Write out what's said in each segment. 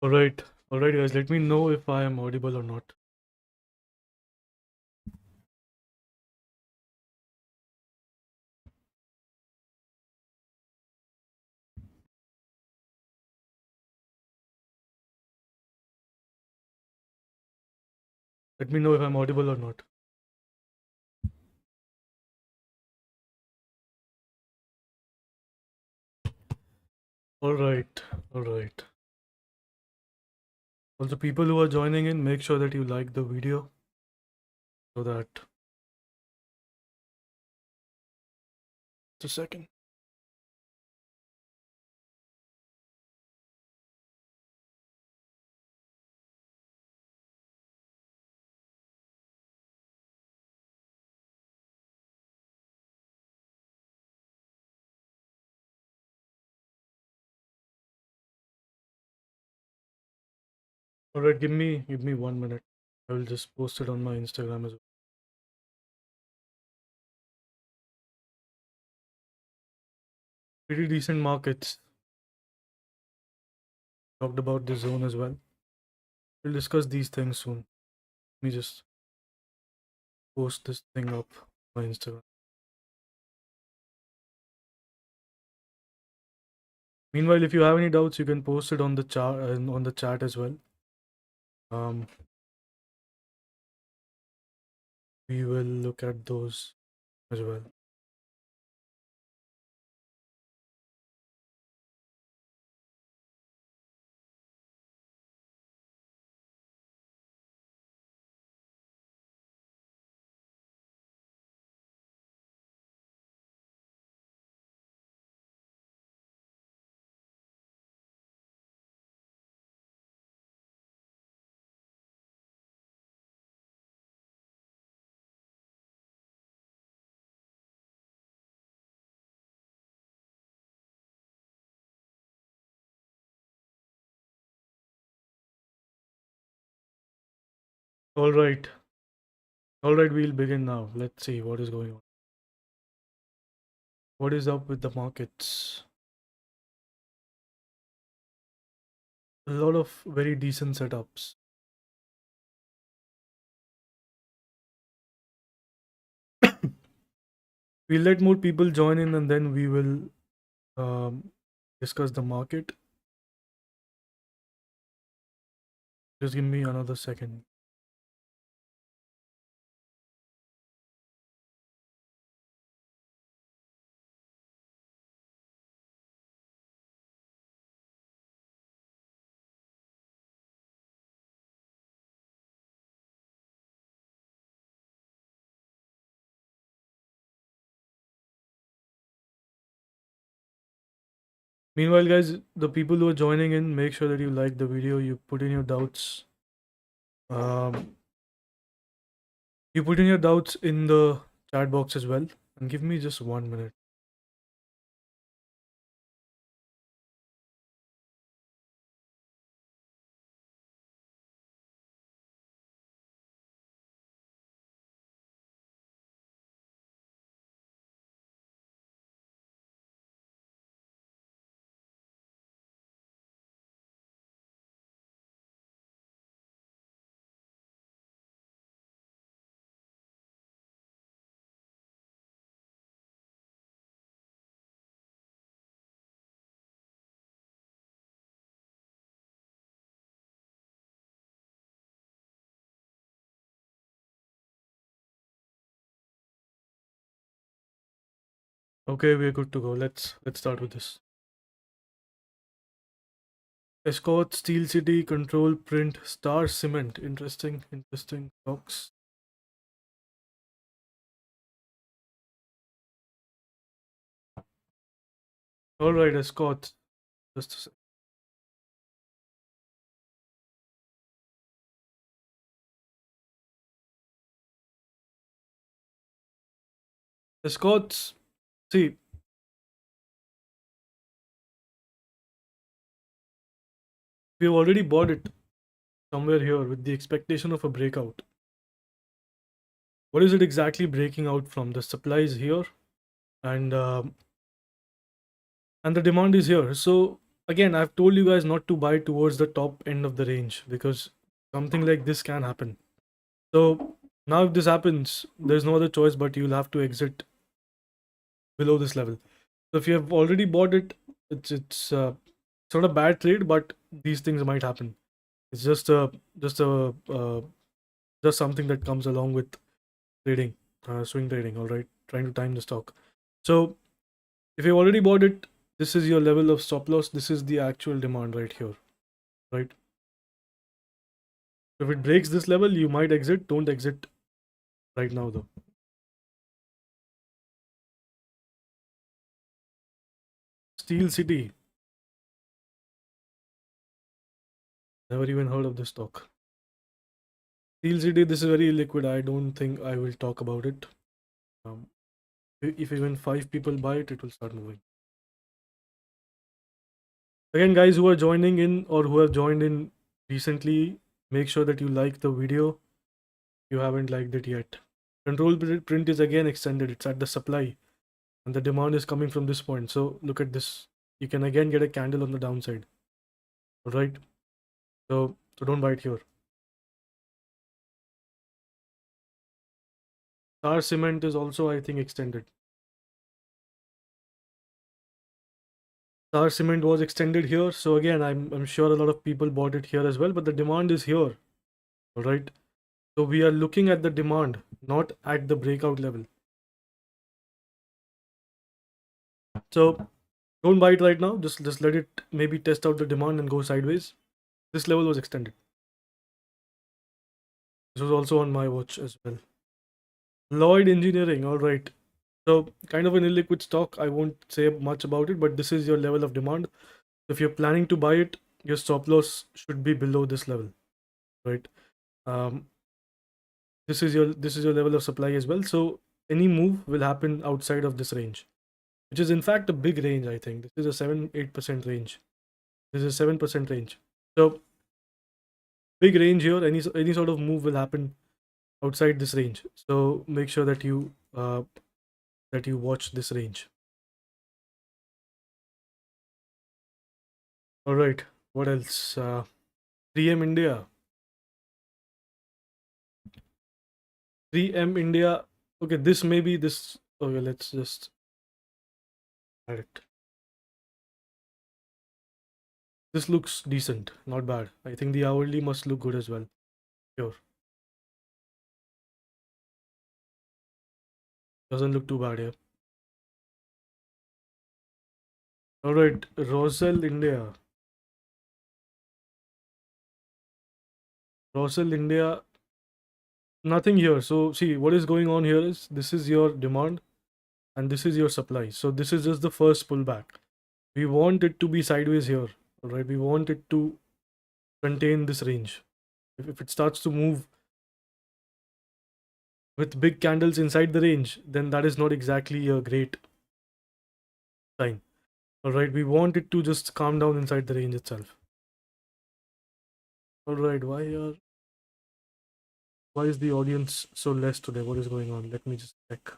Alright, alright guys, let me know if I am audible or not. Let me know if I'm audible or not. Alright, alright. Also, people who are joining in, make sure that you like the video so that. Just a second. Alright, give me 1 minute. I will just post it on my Instagram as well. Pretty decent markets. Talked about the zone as well. We'll discuss these things soon. Let me just post this thing up on my Instagram. Meanwhile, if you have any doubts, you can post it on the chat as well. We will look at those as well. All right, we'll begin now. Let's see what is going on. What is up with the markets? A lot of very decent setups. We'll let more people join in and then we will discuss the market. Just give me another second. Meanwhile, guys, the people who are joining in, make sure that you like the video, you put in your doubts. You put in your doubts in the chat box as well. And give me just 1 minute. Okay, we're good to go. Let's start with this. Escort, Steel City, Control Print, Star Cement. Interesting stocks. All right, Escort. Just a sec. Escorts. See, we've already bought it somewhere here with the expectation of a breakout. What is it exactly breaking out from? The supply is here, and the demand is here. So again, I've told you guys not to buy towards the top end of the range because something like this can happen. So now if this happens, there's no other choice but you'll have to exit below this level. So if you have already bought it, it's not a bad trade, but these things might happen. It's just a just something that comes along with trading, swing trading. All right, trying to time the stock. So if you've already bought it, this is your level of stop loss. This is the actual demand right here, right? If it breaks this level, you might exit. Don't exit right now though. Steel City. Never even heard of this stock. Steel City. This is very liquid. I don't think I will talk about it. Um, if even 5 people buy it, it will start moving. Again, guys who are joining in or who have joined in recently, make sure that you like the video. You haven't liked it yet. Control print is again extended. It's at the supply, and the demand is coming from this point. So look at this. You can again get a candle on the downside. All right. So don't buy it here. Tar cement is also, I think, extended. Tar cement was extended here. So again, I'm sure a lot of people bought it here as well, but the demand is here. All right. So we are looking at the demand, not at the breakout level. So don't buy it right now. Just let it maybe test out the demand and go sideways. This level was extended. This was also on my watch as well. Lloyd Engineering. All right. So kind of an illiquid stock. I won't say much about it, but this is your level of demand. If you're planning to buy it, your stop loss should be below this level, right? Um, this is your level of supply as well. So any move will happen outside of this range, which is in fact a big range. I think this is a 7-8% range. This is a 7% range. So big range here. Any sort of move will happen outside this range. So make sure that you watch this range. All right. What else? 3M India. 3M India. Okay, this may be this. Okay, let's just add it. This looks decent, not bad. I think the hourly must look good as well. Sure. Doesn't look too bad here. All right, Rosel India. Rosel India. Nothing here. So see what is going on here is this is your demand and this is your supply. So this is just the first pullback. We want it to be sideways here. All right. We want it to contain this range. If it starts to move with big candles inside the range, then that is not exactly a great sign. All right. We want it to just calm down inside the range itself. All right. Why is the audience so less today? What is going on? Let me just check.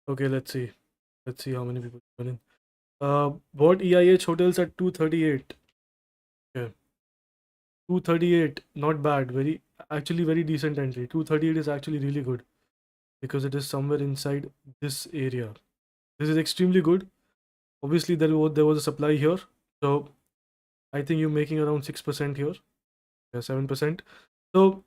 Okay, let's see. Let's see how many people join in. Bought EIH hotels at 238. Okay. 238, not bad. Actually very decent entry. 238 is actually really good because it is somewhere inside this area. This is extremely good. Obviously, there was a supply here. So I think you're making around 6% here. Yeah, 7%. So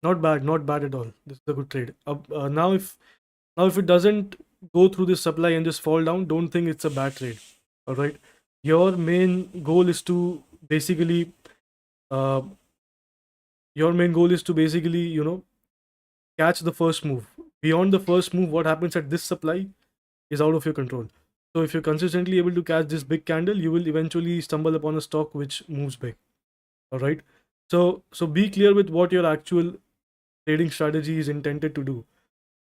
not bad at all. This is a good trade. Now if it doesn't go through this supply and just fall down, don't think it's a bad trade. All right. Your main goal is to basically uh, catch the first move. Beyond the first move, what happens at this supply is out of your control. So if you're consistently able to catch this big candle, you will eventually stumble upon a stock which moves big. All right. So be clear with what your actual trading strategy is intended to do.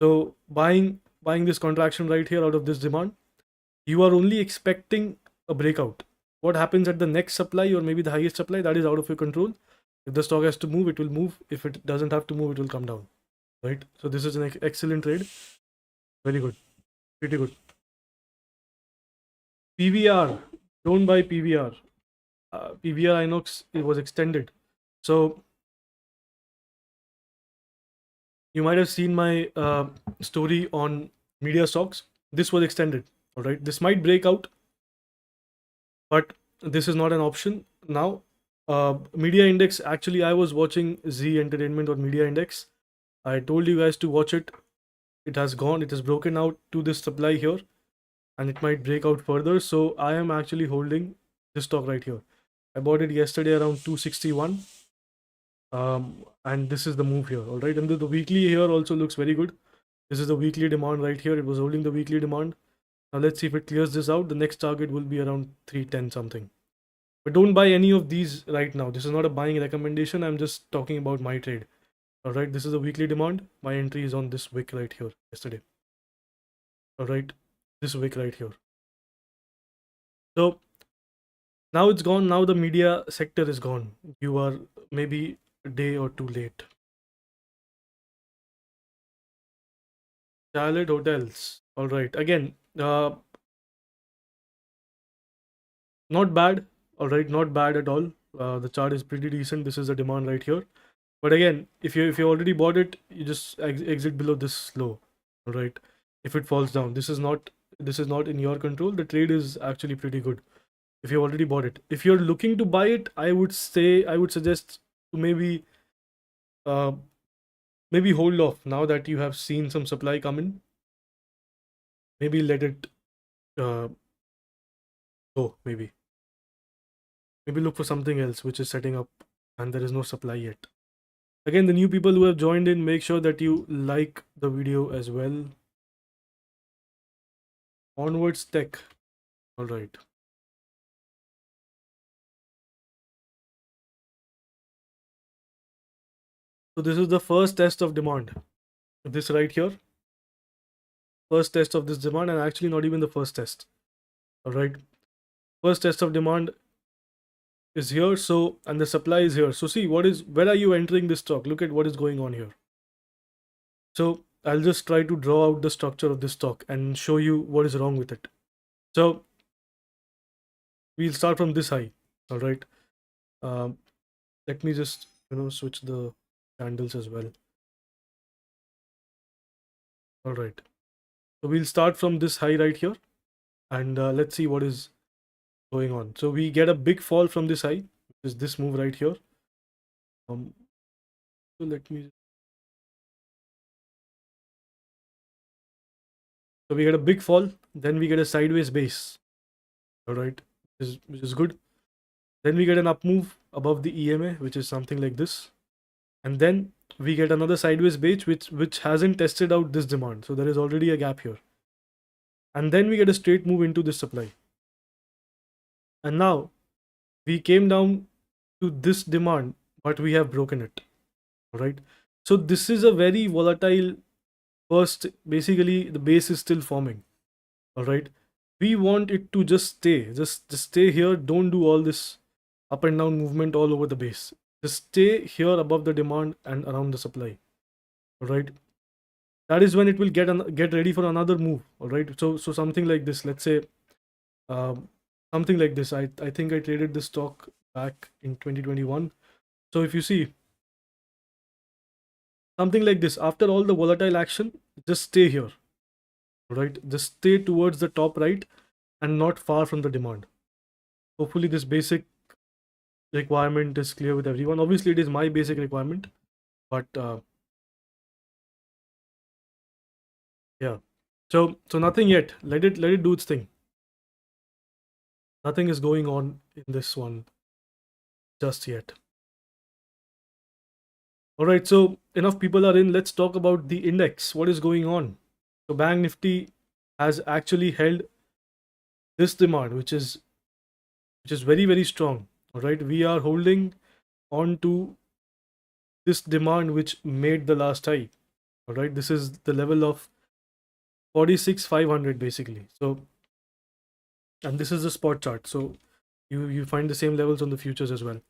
So buying this contraction right here out of this demand, you are only expecting a breakout. What happens at the next supply or maybe the highest supply, that is out of your control. If the stock has to move, it will move. If it doesn't have to move, it will come down, right? So this is an excellent trade. Very good, pretty good. PVR, don't buy PVR. PVR Inox, it was extended. So you might have seen my story on media stocks. This was extended. All right, this might break out, but this is not an option now. Media index, actually, I was watching Z Entertainment on Media Index. I told you guys to watch it. It has gone, it has broken out to this supply here, and it might break out further. So I am actually holding this stock right here. I bought it yesterday around 261. And this is the move here. All right, and the weekly here also looks very good. This is the weekly demand right here. It was holding the weekly demand. Now let's see if it clears this out. The next target will be around 310 something. But don't buy any of these right now. This is not a buying recommendation. I'm just talking about my trade. All right, this is the weekly demand. My entry is on this wick right here yesterday. All right, this wick right here. So now it's gone. Now the media sector is gone. You are maybe a day or two late. Charlotte hotels. All right, again, not bad. All right, not bad at all. The chart is pretty decent. This is the demand right here. But again, if you already bought it, you just exit below this low. All right, if it falls down, this is not in your control. The trade is actually pretty good if you already bought it. If you're looking to buy it, I would suggest to uh maybe hold off now that you have seen some supply come in. Maybe let it uh go. Maybe look for something else which is setting up and there is no supply yet. Again, the new people who have joined in, make sure that you like the video as well. Onwards tech. All right. So this is the first test of demand. This right here. First test of this demand, and actually not even the first test. All right. First test of demand is here. So, and the supply is here. So see where are you entering this stock? Look at what is going on here. So I'll just try to draw out the structure of this stock and show you what is wrong with it. So we'll start from this high. All right. Um, let me just switch the candles as well. All right. So we'll start from this high right here, and let's see what is going on. So we get a big fall from this high, which is this move right here. So let me. So we get a big fall, then we get a sideways base. All right, which is good. Then we get an up move above the EMA, which is something like this, and then we get another sideways base, which hasn't tested out this demand. So there is already a gap here, and then we get a straight move into this supply. And now we came down to this demand, but we have broken it. All right. So this is a very volatile first. Basically, the base is still forming. All right. We want it to just stay, just stay here. Don't do all this up and down movement all over the base. Just stay here above the demand and around the supply. All right. That is when it will get ready for another move. All right. So something like this. Let's say um, something like this. I think I traded this stock back in 2021. So if you see something like this, after all the volatile action, just stay here. Right, just stay towards the top right and not far from the demand. Hopefully this basic requirement is clear with everyone. Obviously it is my basic requirement, but yeah. So nothing yet. Let it do its thing. Nothing is going on in this one just yet. All right, so enough people are in. Let's talk about the index. What is going on? So Bank Nifty has actually held this demand, which is very, very strong. All right, we are holding on to this demand which made the last high. All right, this is the level of 46,500 basically. So, and this is the spot chart. So you find the same levels on the futures as well.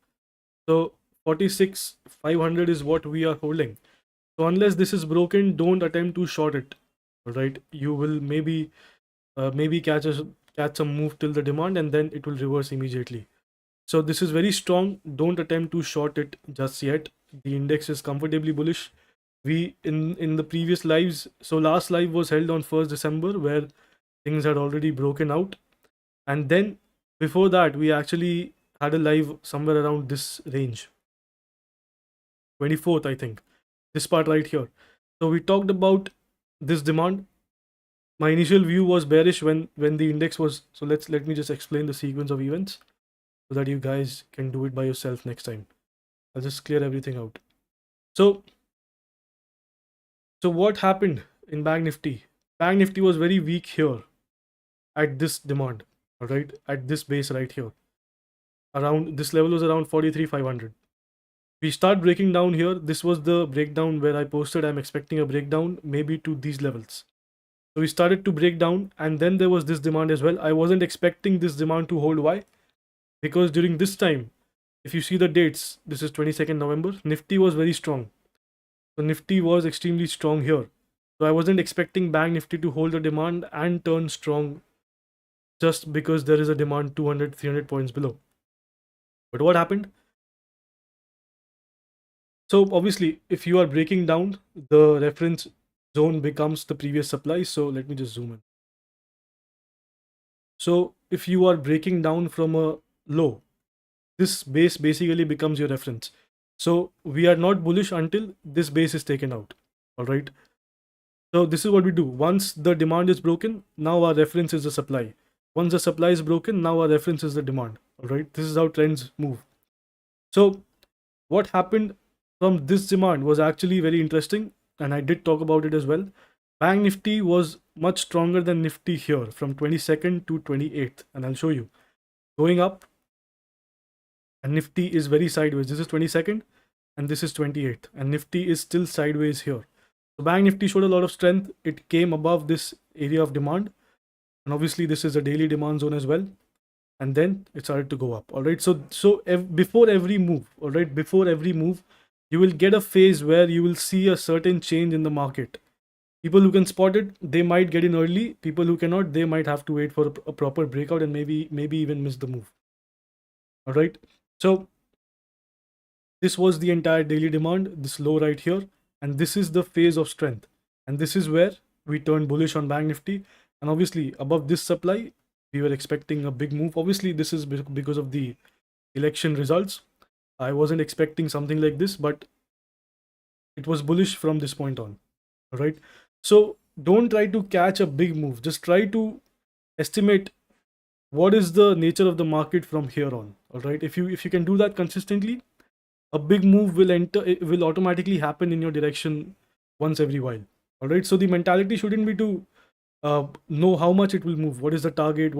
So 46,500 is what we are holding. So unless this is broken, don't attempt to short it. All right, you will maybe catch some move till the demand, and then it will reverse immediately. So this is very strong. Don't attempt to short it just yet. The index is comfortably bullish. We in the previous lives, so last live was held on 1st December, where things had already broken out, and then before that we actually had a live somewhere around this range, 24th, I think, this part right here. So we talked about this demand. My initial view was bearish when the index was, so let me just explain the sequence of events so that you guys can do it by yourself next time. I'll just clear everything out. So what happened in Bank Nifty? Bank Nifty was very weak here at this demand, all right, at this base right here. Around this level was around 43,500. We start breaking down here. This was the breakdown where I posted I'm expecting a breakdown maybe to these levels. So we started to break down, and then there was this demand as well. I wasn't expecting this demand to hold. Why? Because during this time, if you see the dates, this is 22nd November, Nifty was very strong. So Nifty was extremely strong here. So I wasn't expecting Bank Nifty to hold the demand and turn strong just because there is a demand 200, 300 points below. But what happened? So obviously, if you are breaking down, the reference zone becomes the previous supply. So let me just zoom in. So if you are breaking down from a low, this base basically becomes your reference. So we are not bullish until this base is taken out. All right. So this is what we do. Once the demand is broken, now our reference is the supply. Once the supply is broken, now our reference is the demand. All right. This is how trends move. So what happened from this demand was actually very interesting, and I did talk about it as well. Bank Nifty was much stronger than Nifty here from 22nd to 28th, and I'll show you. Going up, and Nifty is very sideways. This is 22nd, and this is 28th, and Nifty is still sideways here. So Bank Nifty showed a lot of strength. It came above this area of demand, and obviously this is a daily demand zone as well. And then it started to go up. All right. So before every move, all right, before every move, you will get a phase where you will see a certain change in the market. People who can spot it, they might get in early. People who cannot, they might have to wait for a proper breakout and maybe even miss the move. All right. So this was the entire daily demand, this low right here, and this is the phase of strength, and this is where we turned bullish on Bank Nifty. And obviously above this supply, we were expecting a big move. Obviously this is because of the election results. I wasn't expecting something like this, but it was bullish from this point on. All right. So don't try to catch a big move. Just try to estimate what is the nature of the market from here on. All right. If you can do that consistently, a big move will enter. It will automatically happen in your direction once every while. All right. So the mentality shouldn't be to know how much it will move. What is the target?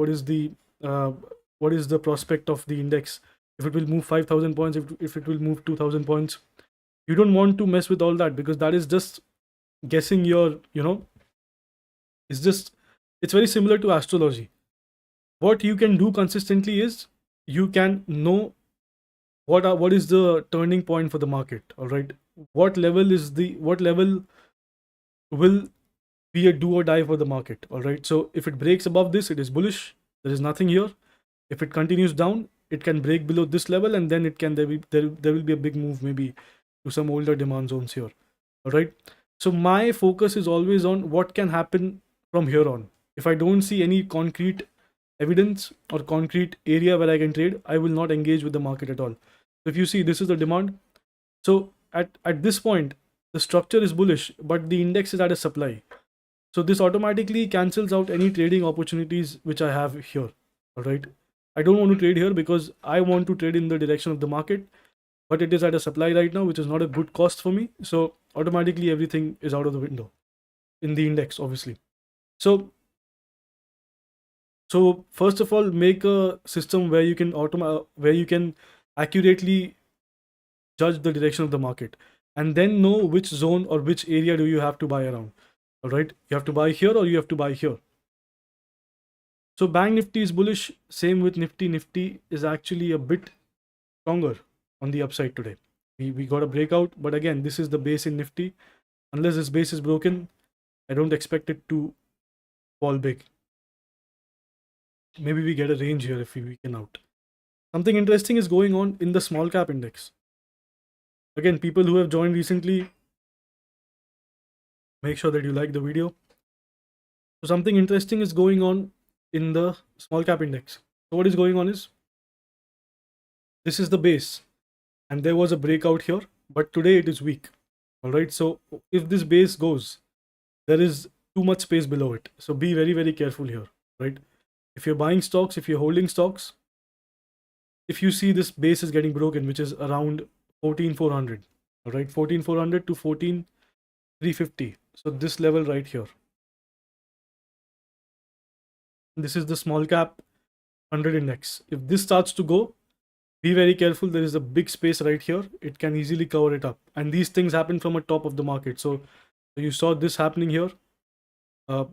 Uh, what is the prospect of the index? If it will move 5,000 points, if it will move 2,000 points, you don't want to mess with all that, because that is just guessing your, it's just, it's very similar to astrology. What you can do consistently is you can know what is the turning point for the market. All right, what level will be a do or die for the market. All right, so if it breaks above this, it is bullish. There is nothing here. If it continues down, it can break below this level, and then there will be a big move, maybe to some older demand zones here. All right, so my focus is always on what can happen from here on. If I don't see any concrete evidence or concrete area where I can trade, I will not engage with the market at all. So if you see, this is the demand. So at this point, the structure is bullish, but the index is at a supply. So this automatically cancels out any trading opportunities which I have here. All right, I don't want to trade here because I want to trade in the direction of the market, but it is at a supply right now, which is not a good cost for me. So automatically everything is out of the window in the index, obviously. So first of all, make a system where you can accurately judge the direction of the market, and then know which zone or which area do you have to buy around. All right, you have to buy here or you have to buy here. So Bank Nifty is bullish. Same with Nifty. Nifty is actually a bit stronger on the upside today. We got a breakout, but again, this is the base in Nifty. Unless this base is broken, I don't expect it to fall big. Maybe we get a range here if we weaken out. Something interesting is going on in the small cap index. Again, people who have joined recently, make sure that you like the video. So something interesting is going on in the small cap index. So what is going on is, this is the base and there was a breakout here, but today it is weak. All right. So if this base goes, there is too much space below it. So be very, very careful here, right? If you're buying stocks, if you're holding stocks, if you see this base is getting broken, which is around 14,400, all right, 14,400 to 14,350. So this level right here, this is the small cap 100 index. If this starts to go, be very careful. There is a big space right here. It can easily cover it up. And these things happen from a top of the market. So you saw this happening here,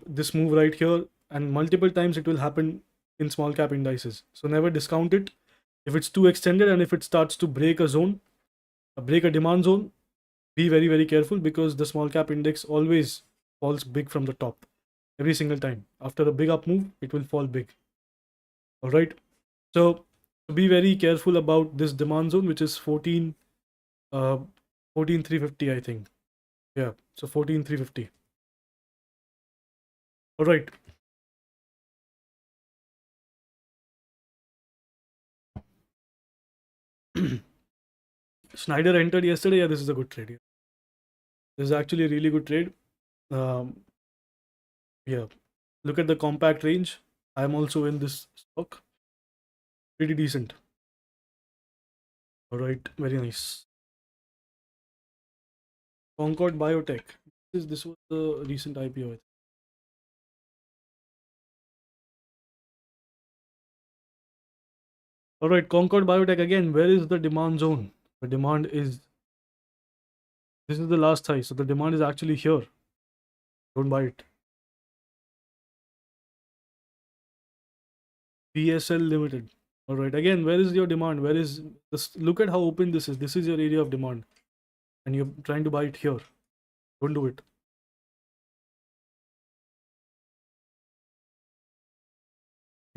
this move right here, and multiple times it will happen in small cap indices. So never discount it. If it's too extended and if it starts to break a zone, break a demand zone, be very, very careful, because the small cap index always falls big from the top every single time. After a big up move, it will fall big. All right. So be very careful about this demand zone, which is 14,350, I think. Yeah. So 14,350. All right. Schneider entered yesterday. Yeah, this is a good trade. This is actually a really good trade. Yeah. Look at the compact range. I'm also in this stock. Pretty decent. All right. Very nice. Concord Biotech. This was the recent IPO, I think. All right. Concord Biotech again. Where is the demand zone? The demand is, this is the last high. So the demand is actually here. Don't buy it. PSL Limited. All right. Again, where is your demand? Where is this? Look at how open this is. This is your area of demand, and you're trying to buy it here. Don't do it.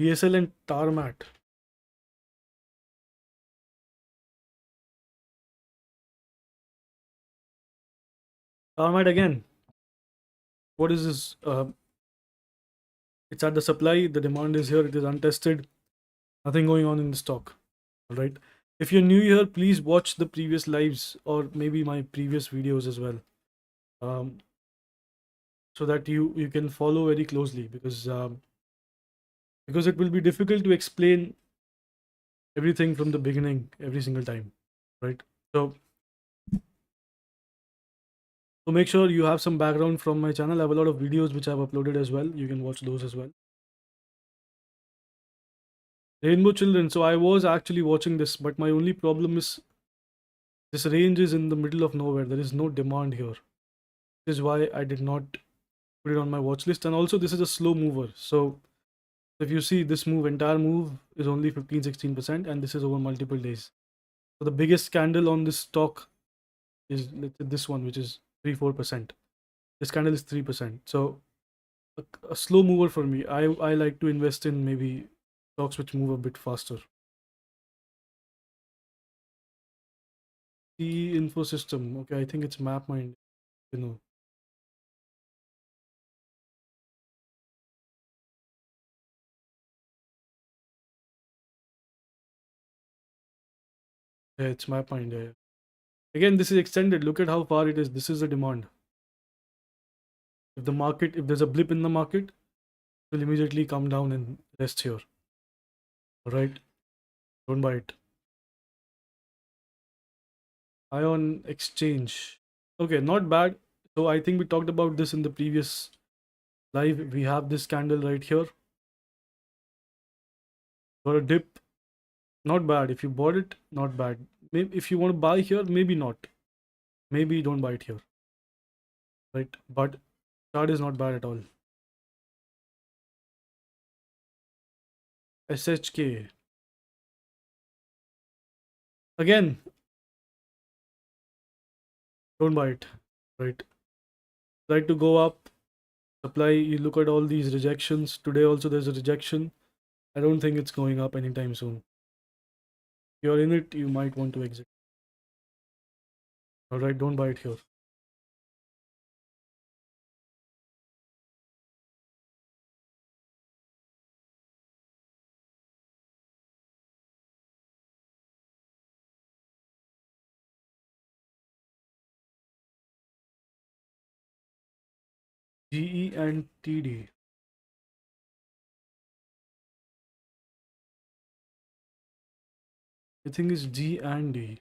PSL and Tarmat. Tarmat again. What is this? It's at the supply. The demand is here. It is untested. Nothing going on in the stock. All right. If you're new here, please watch the previous lives or maybe my previous videos as well, um, so that you can follow very closely, because it will be difficult to explain everything from the beginning every single time, right? So make sure you have some background from my channel. I have a lot of videos which I've uploaded as well. You can watch those as well. Rainbow Children. So I was actually watching this, but my only problem is this range is in the middle of nowhere. There is no demand here. This is why I did not put it on my watch list. And also this is a slow mover. So if you see this move, entire move is only 15-16%, and this is over multiple days. So the biggest candle on this stock is, let's say, this one, which is 3-4%. This candle is 3%. So a slow mover for me. I like to invest in maybe stocks which move a bit faster. The info system. Okay, I think it's MapMind. You know, yeah, it's MapMind. Yeah. Again, this is extended. Look at how far it is. This is the demand. If the market, if there's a blip in the market, it will immediately come down and rest here. All right, don't buy it. Ion Exchange. Okay, not bad. So I think we talked about this in the previous live. We have this candle right here. Got a dip. Not bad. If you bought it, not bad. Maybe if you want to buy here, maybe not. Maybe don't buy it here. Right? But chart is not bad at all. SHK. Again, don't buy it. Right, try to go up. Supply, you look at all these rejections. Today also there's a rejection. I don't think it's going up anytime soon. If you're in it, you might want to exit. All right, don't buy it here. GE and TD. I think it's G and D.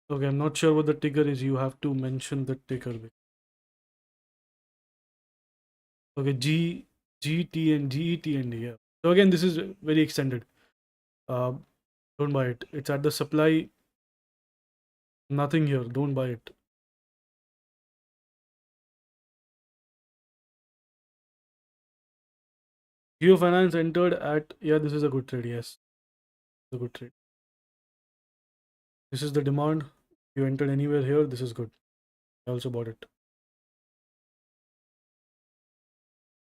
Okay, I'm not sure what the ticker is. You have to mention the ticker. Okay, GT and GET and D. Yeah. So again, this is very extended. Uh, don't buy it. It's at the supply. Nothing here. Don't buy it. Geo Finance entered at, yeah, this is a good trade. Yes, it's a good trade. This is the demand. You entered anywhere here. This is good. I also bought it.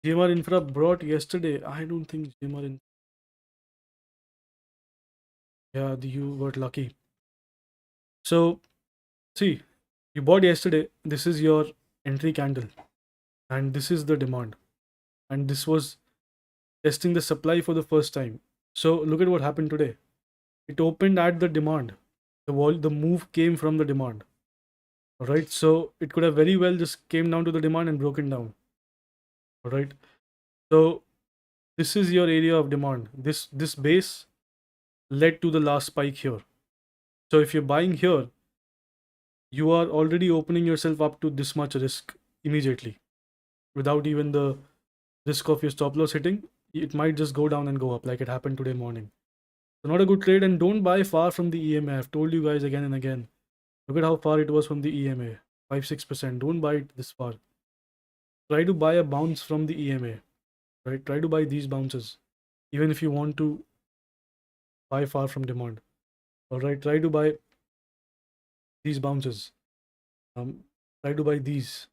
GMR Infra brought yesterday. I don't think GMR in. Yeah, you got lucky. So see, you bought yesterday. This is your entry candle, and this is the demand, and this was testing the supply for the first time. So look at what happened today. It opened at the demand. The move came from the demand. All right. So it could have very well just came down to the demand and broken down. All right. So this is your area of demand. This base led to the last spike here. So if you're buying here, you are already opening yourself up to this much risk immediately without even the risk of your stop loss hitting. It might just go down and go up like it happened today morning. So not a good trade, and don't buy far from the EMA. I've told you guys again and again. Look at how far it was from the EMA. 5-6%. Don't buy it this far. Try to buy a bounce from the EMA. Right? Try to buy these bounces. Even if you want to buy far from demand. Alright, try to buy these bounces. Try to buy these.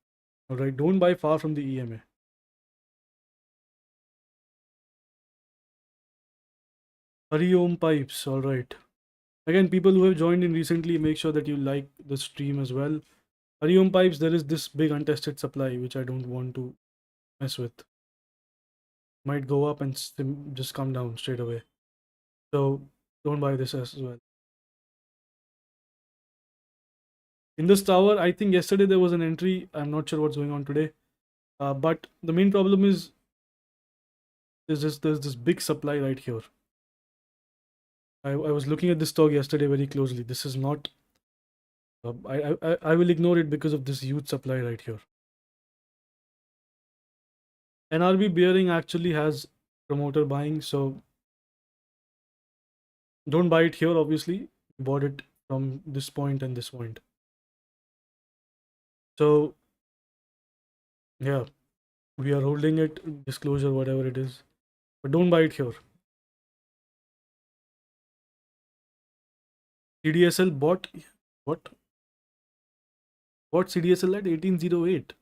Alright, don't buy far from the EMA. Hari Om Pipes. Alright. Again, people who have joined in recently, make sure that you like the stream as well. Hari Om Pipes, there is this big untested supply which I don't want to mess with. Might go up and just come down straight away. So don't buy this as well. In this tower, I think yesterday there was an entry. I'm not sure what's going on today. But the main problem is there's this big supply right here. I was looking at this stock yesterday very closely. This is not. I will ignore it because of this huge supply right here. NRB bearing actually has promoter buying, so don't buy it here. Obviously, bought it from this point and this point. So yeah, we are holding it. Disclosure, whatever it is, but don't buy it here. CDSL bought what? Bought CDSL at 1808.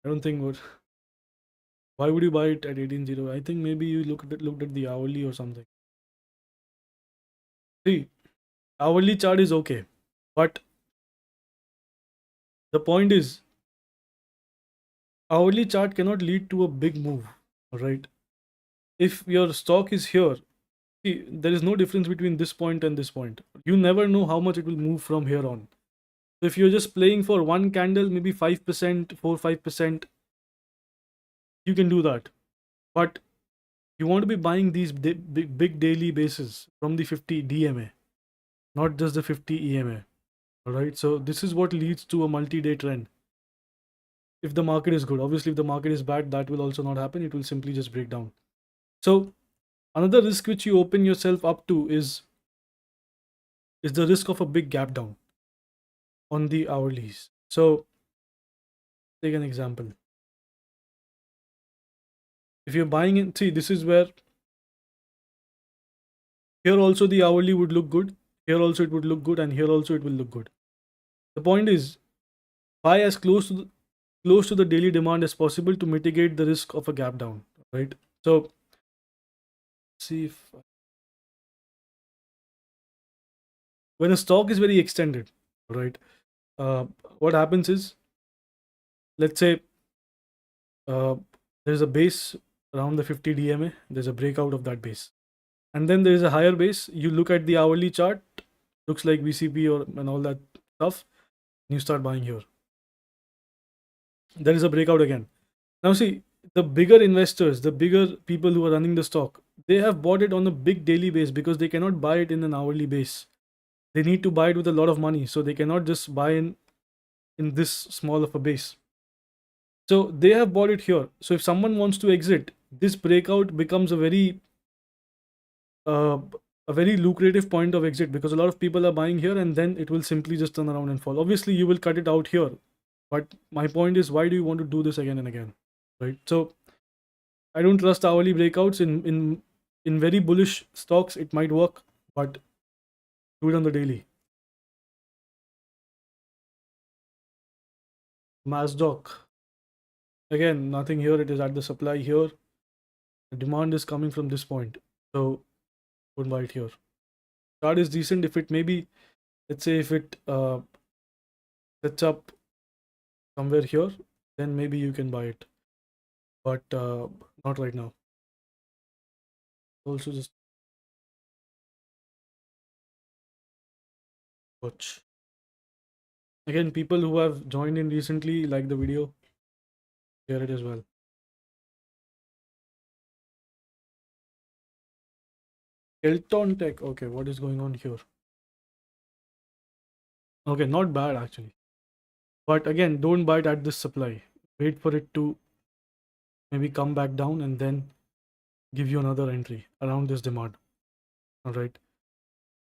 I don't think what. Why would you buy it at 1808? I think maybe you looked at the hourly or something. See, hourly chart is okay, but the point is, hourly chart cannot lead to a big move, right? If your stock is here, see, there is no difference between this point and this point. You never know how much it will move from here on. So if you're just playing for one candle, maybe 5%, 4-5%, you can do that. But you want to be buying these big daily bases from the 50 DMA, not just the 50 EMA. All right. So this is what leads to a multi-day trend. If the market is good, obviously, if the market is bad, that will also not happen. It will simply just break down. So another risk which you open yourself up to is the risk of a big gap down on the hourlies. So take an example. If you're buying in, see, this is where Here also the hourly would look good. Here also it would look good, and here also it will look good. The point is buy as close to the daily demand as possible to mitigate the risk of a gap down, right? So see if when a stock is very extended, right? Uh, what happens is, let's say uh, there's a base around the 50 DMA. There's a breakout of that base, and then there is a higher base. You look at the hourly chart, looks like VCP or and all that stuff. And you start buying here. There is a breakout again. Now see, the bigger investors, the bigger people who are running the stock, they have bought it on a big daily base because they cannot buy it in an hourly base. They need to buy it with a lot of money, so they cannot just buy in this small of a base. So they have bought it here. So if someone wants to exit, this breakout becomes uh, a very lucrative point of exit because a lot of people are buying here, and then it will simply just turn around and fall. Obviously, you will cut it out here, but my point is, why do you want to do this again and again, right? So I don't trust hourly breakouts in very bullish stocks. It might work, but do it on the daily. Masdoc, again, nothing here. It is at the supply here. The demand is coming from this point, so don't buy it here. Chart is decent. If it maybe, let's say if it sets up somewhere here, then maybe you can buy it, but not right now. Also, just watch. Again, people who have joined in recently, like the video, share it as well. Elton Tech. Okay, what is going on here? Okay, not bad actually. But again, don't buy it at this supply. Wait for it to maybe come back down and then give you another entry around this demand. All right.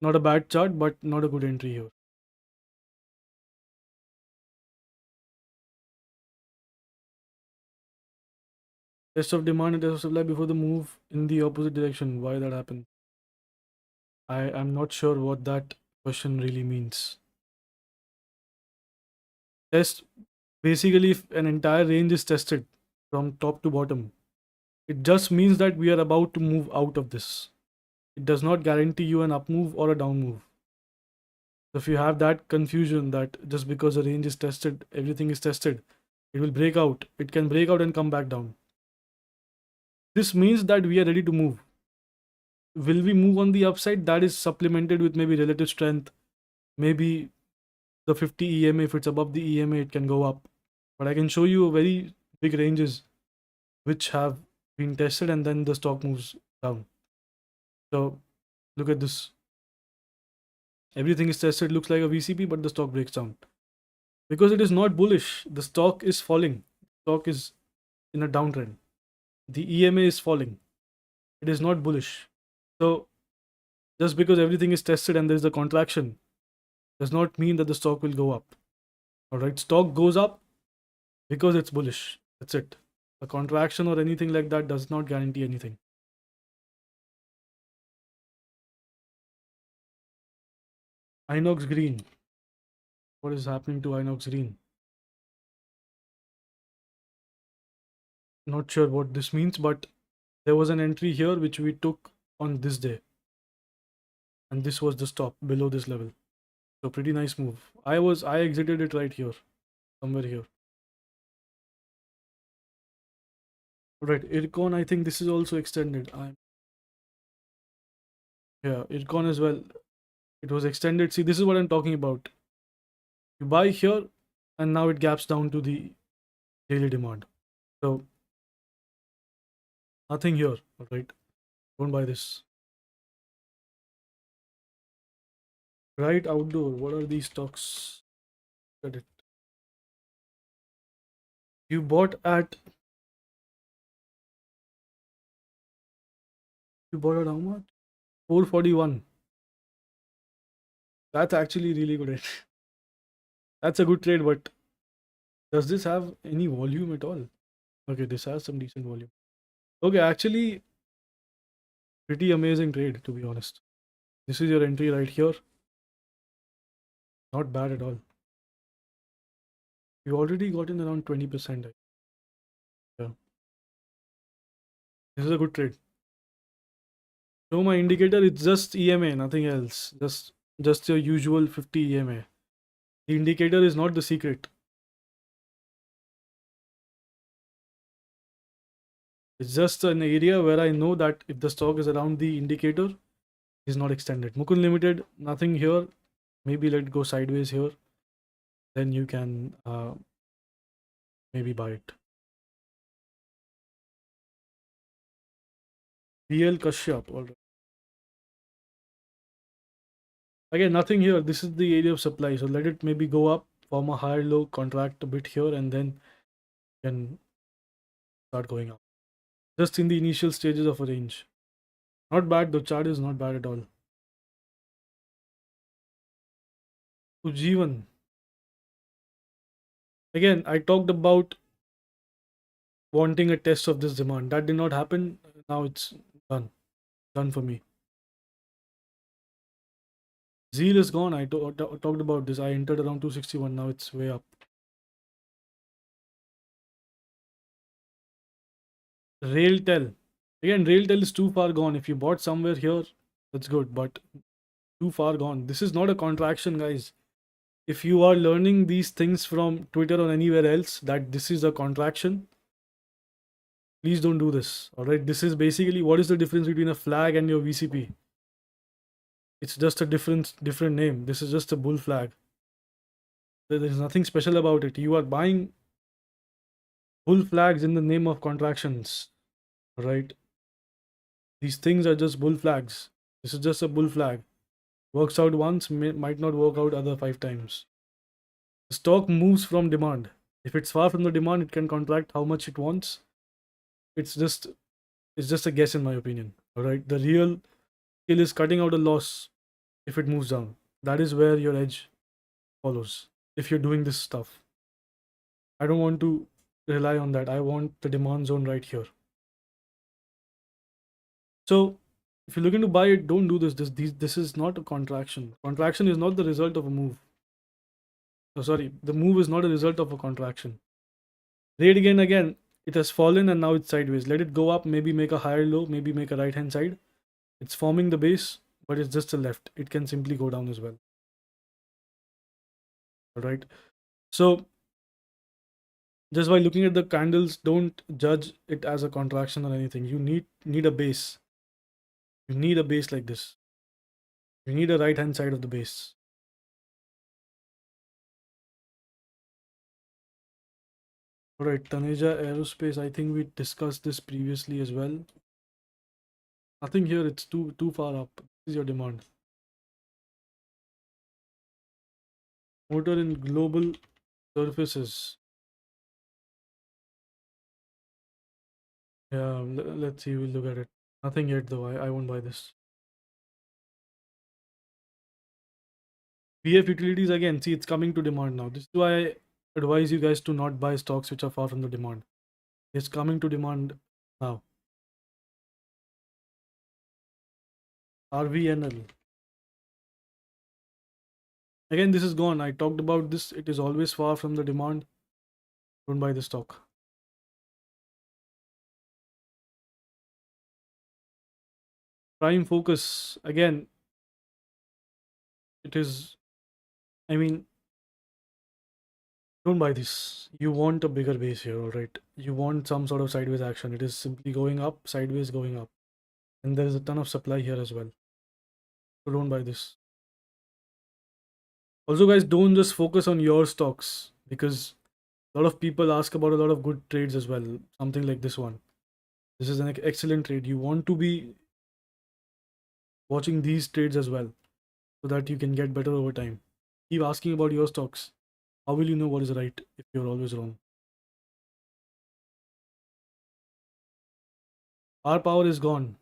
Not a bad chart, but not a good entry here. Test of demand and test of supply before the move in the opposite direction. Why that happened? I am not sure what that question really means. Test basically if an entire range is tested from top to bottom, it just means that we are about to move out of this. It does not guarantee you an up move or a down move. So if you have that confusion that just because a range is tested, everything is tested, it will break out. It can break out and come back down. This means that we are ready to move. Will we move on the upside? That is supplemented with maybe relative strength. Maybe the 50 EMA, if it's above the EMA, it can go up. But I can show you very big ranges which have been tested and then the stock moves down. So look at this. Everything is tested, looks like a VCP, but the stock breaks down. Because it is not bullish. The stock is falling. Stock is in a downtrend. The EMA is falling. It is not bullish. So just because everything is tested and there is a contraction does not mean that the stock will go up. All right, stock goes up because it's bullish. That's it. A contraction or anything like that does not guarantee anything. Inox Green. What is happening to Inox Green? Not sure what this means, but there was an entry here which we took on this day, and this was the stop below this level. So pretty nice move. I exited it right here, somewhere here. Right, Ircon, I think this is also extended. Yeah, Ircon as well. It was extended. See, this is what I'm talking about. You buy here, and now it gaps down to the daily demand. So nothing here. All right, don't buy this. Right outdoor. What are these stocks? Look at it. You bought at how much? 441. That's actually really good. That's a good trade, but does this have any volume at all? Okay, this has some decent volume. Okay, actually, pretty amazing trade to be honest. This is your entry right here. Not bad at all. You already got in around 20%. Yeah. This is a good trade. So my indicator, it's just EMA, nothing else. Just your usual 50 EMA. The indicator is not the secret. It's just an area where I know that if the stock is around the indicator, is not extended. Mukund Limited, nothing here. Maybe let go sideways here. Then you can maybe buy it. BL Kashyap. All right. Again, nothing here. This is the area of supply. So let it maybe go up, form a higher low, contract a bit here, and then can start going up. Just in the initial stages of a range. Not bad. The chart is not bad at all. Ujjivan. Again, I talked about wanting a test of this demand. That did not happen. Now it's done. Done for me. Zeal is gone. I talked about this. I entered around 261. Now it's way up. Railtel. Again, Railtel is too far gone. If you bought somewhere here, that's good, but too far gone. This is not a contraction, guys. If you are learning these things from Twitter or anywhere else that this is a contraction, please don't do this. All right. This is basically, what is the difference between a flag and your VCP? It's just a different name. This is just a bull flag. There is nothing special about it. You are buying bull flags in the name of contractions. All right. These things are just bull flags. This is just a bull flag. Works out once, might not work out other 5 times. The stock moves from demand. If it's far from the demand, it can contract how much it wants. It's just a guess in my opinion. All right. The real skill is cutting out a loss if it moves down. That is where your edge follows. If you're doing this stuff, I don't want to rely on that. I want the demand zone right here. So if you're looking to buy it, don't do this. This is not a contraction. Contraction is not the result of a move. Oh, sorry, the move is not a result of a contraction. Rate again, it has fallen and now it's sideways. Let it go up, maybe make a higher low, maybe make a right hand side. It's forming the base, but it's just a left. It can simply go down as well. All right. So just by looking at the candles, don't judge it as a contraction or anything. You need a base. You need a base like this. You need a right hand side of the base. All right, Taneja Aerospace. I think we discussed this previously as well. Nothing here. It's too far up. This is your demand. Motor in global surfaces. Yeah, let's see. We'll look at it. Nothing yet though. I won't buy this. PF utilities again. See, it's coming to demand now. This is why I advise you guys to not buy stocks which are far from the demand. It's coming to demand now. RVNL. Again, this is gone. I talked about this. It is always far from the demand. Don't buy the stock. Prime focus. Again, it is. I mean, don't buy this. You want a bigger base here, all right? You want some sort of sideways action. It is simply going up, sideways going up. And there is a ton of supply here as well. So don't buy this. Also, guys, don't just focus on your stocks because a lot of people ask about a lot of good trades as well. Something like this one. This is an excellent trade. You want to be watching these trades as well so that you can get better over time. Keep asking about your stocks. How will you know what is right if you're always wrong? Our power is gone.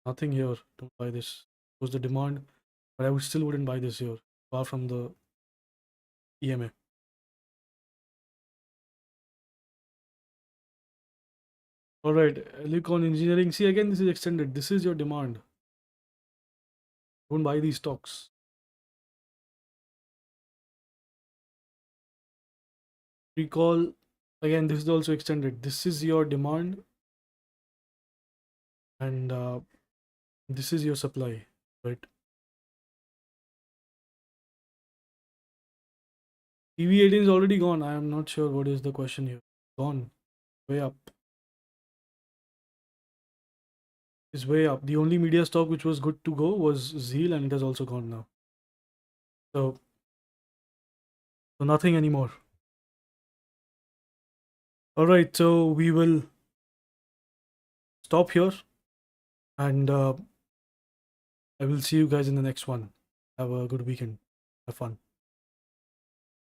Nothing here. Don't buy this. It was the demand, but I still wouldn't buy this here. Far from the EMA. All right, Helicon Engineering. See again, this is extended. This is your demand. Don't buy these stocks. Recall again. This is also extended. This is your demand, and this is your supply, right? EV18 is already gone. I am not sure what is the question here. Gone, way up. Is way up. The only media stock which was good to go was Zeal, and it has also gone now. So nothing anymore. All right, so we will stop here, and I will see you guys in the next one. Have a good weekend. Have fun.